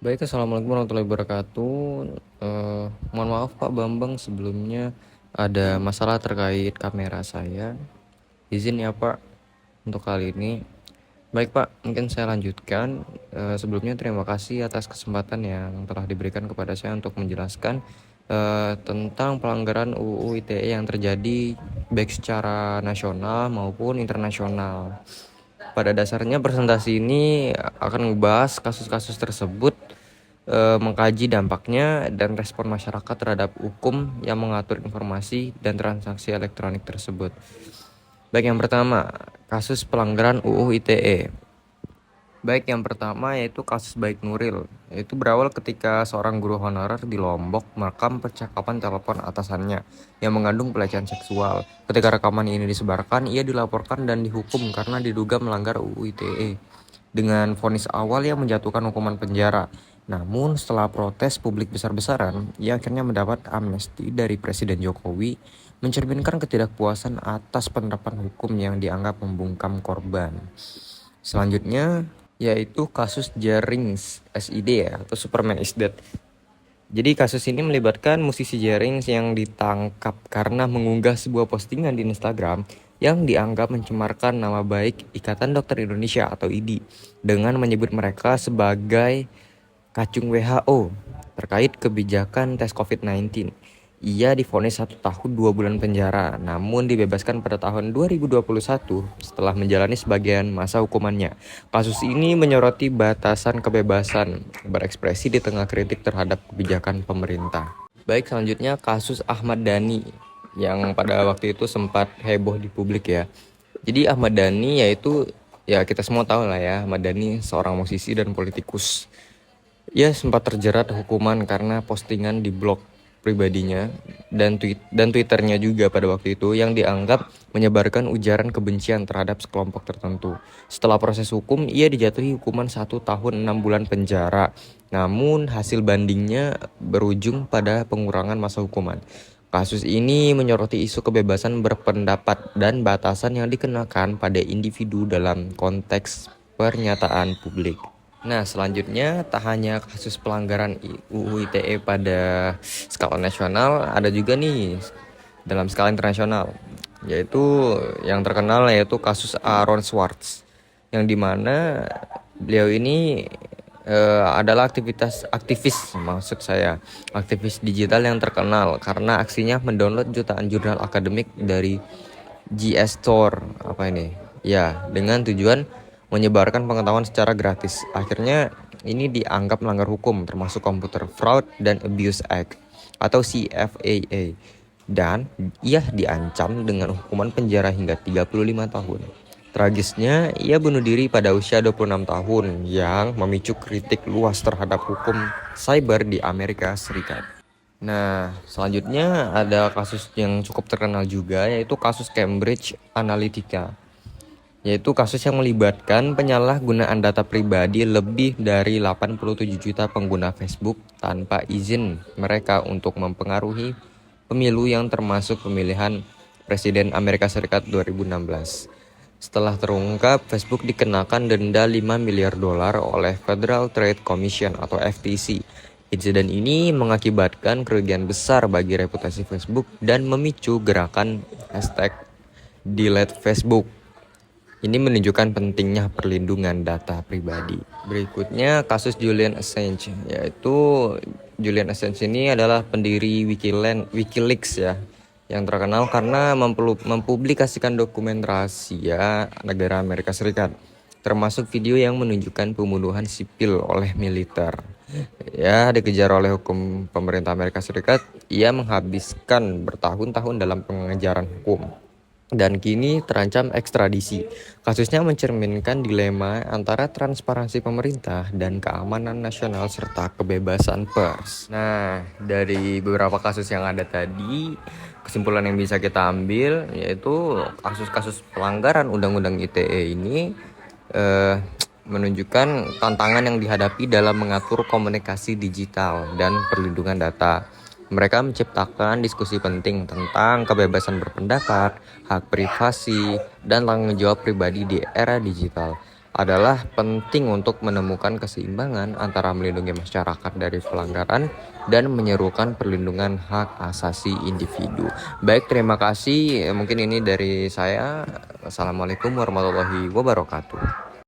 Baik, assalamualaikum warahmatullahi wabarakatuh. Mohon maaf Pak Bambang, sebelumnya ada masalah terkait kamera saya. Izin ya Pak untuk kali ini. Baik Pak, mungkin saya lanjutkan. Sebelumnya terima kasih atas kesempatan yang telah diberikan kepada saya untuk menjelaskan tentang pelanggaran UU ITE yang terjadi baik secara nasional maupun internasional. Pada dasarnya presentasi ini akan membahas kasus-kasus tersebut, mengkaji dampaknya dan respon masyarakat terhadap hukum yang mengatur informasi dan transaksi elektronik tersebut. Baik, yang pertama, kasus pelanggaran UU ITE. Baik, yang pertama yaitu kasus Baik Nuril. Itu berawal ketika seorang guru honorer di Lombok merekam percakapan telepon atasannya yang mengandung pelecehan seksual. Ketika rekaman ini disebarkan, ia dilaporkan dan dihukum karena diduga melanggar UU ITE dengan vonis awal yang menjatuhkan hukuman penjara. Namun setelah protes publik besar-besaran, ia akhirnya mendapat amnesti dari Presiden Jokowi, mencerminkan ketidakpuasan atas penerapan hukum yang dianggap membungkam korban. Selanjutnya yaitu kasus Jerings SID ya, atau Superman is Dead. Jadi kasus ini melibatkan musisi Jerings yang ditangkap karena mengunggah sebuah postingan di Instagram yang dianggap mencemarkan nama baik Ikatan Dokter Indonesia atau IDI dengan menyebut mereka sebagai kacung WHO terkait kebijakan tes COVID-19. Ia divonis 1 tahun 2 bulan penjara, namun dibebaskan pada tahun 2021 setelah menjalani sebagian masa hukumannya. Kasus ini menyoroti batasan kebebasan berekspresi di tengah kritik terhadap kebijakan pemerintah. Baik, selanjutnya kasus Ahmad Dhani yang pada waktu itu sempat heboh di publik ya. Jadi Ahmad Dhani yaitu, ya kita semua tahu lah ya, Ahmad Dhani seorang musisi dan politikus. Ia sempat terjerat hukuman karena postingan di blog pribadinya dan Twitternya juga pada waktu itu yang dianggap menyebarkan ujaran kebencian terhadap sekelompok tertentu. Setelah proses hukum, ia dijatuhi hukuman 1 tahun 6 bulan penjara. Namun hasil bandingnya berujung pada pengurangan masa hukuman. Kasus ini menyoroti isu kebebasan berpendapat dan batasan yang dikenakan pada individu dalam konteks pernyataan publik. Nah, selanjutnya tak hanya kasus pelanggaran UU ITE pada skala nasional, ada juga nih dalam skala internasional, yaitu yang terkenal yaitu kasus Aaron Swartz, yang dimana beliau ini adalah aktivis digital yang terkenal karena aksinya mendownload jutaan jurnal akademik dari GS Store dengan tujuan menyebarkan pengetahuan secara gratis. Akhirnya ini dianggap melanggar hukum termasuk Computer Fraud and Abuse Act atau CFAA, dan ia diancam dengan hukuman penjara hingga 35 tahun. Tragisnya, ia bunuh diri pada usia 26 tahun yang memicu kritik luas terhadap hukum cyber di Amerika Serikat. Nah, selanjutnya ada kasus yang cukup terkenal juga, yaitu kasus Cambridge Analytica, yaitu kasus yang melibatkan penyalahgunaan data pribadi lebih dari 87 juta pengguna Facebook tanpa izin mereka untuk mempengaruhi pemilu yang termasuk pemilihan Presiden Amerika Serikat 2016. Setelah terungkap, Facebook dikenakan denda 5 miliar dolar oleh Federal Trade Commission atau FTC. Insiden ini mengakibatkan kerugian besar bagi reputasi Facebook dan memicu gerakan #delete Facebook. Ini menunjukkan pentingnya perlindungan data pribadi. Berikutnya kasus Julian Assange, yaitu Julian Assange ini adalah pendiri Wikileaks ya, yang terkenal karena mempublikasikan dokumen rahasia negara Amerika Serikat, termasuk video yang menunjukkan pembunuhan sipil oleh militer. Ya, dikejar oleh hukum pemerintah Amerika Serikat, ia menghabiskan bertahun-tahun dalam pengejaran hukum dan kini terancam ekstradisi. Kasusnya mencerminkan dilema antara transparansi pemerintah dan keamanan nasional serta kebebasan pers. Nah, dari beberapa kasus yang ada tadi, kesimpulan yang bisa kita ambil yaitu kasus-kasus pelanggaran Undang-Undang ITE ini menunjukkan tantangan yang dihadapi dalam mengatur komunikasi digital dan perlindungan data. Mereka menciptakan diskusi penting tentang kebebasan berpendapat, hak privasi, dan tanggung jawab pribadi di era digital. adalah penting untuk menemukan keseimbangan antara melindungi masyarakat dari pelanggaran dan menyerukan perlindungan hak asasi individu. Baik, terima kasih. Mungkin ini dari saya. Assalamualaikum warahmatullahi wabarakatuh.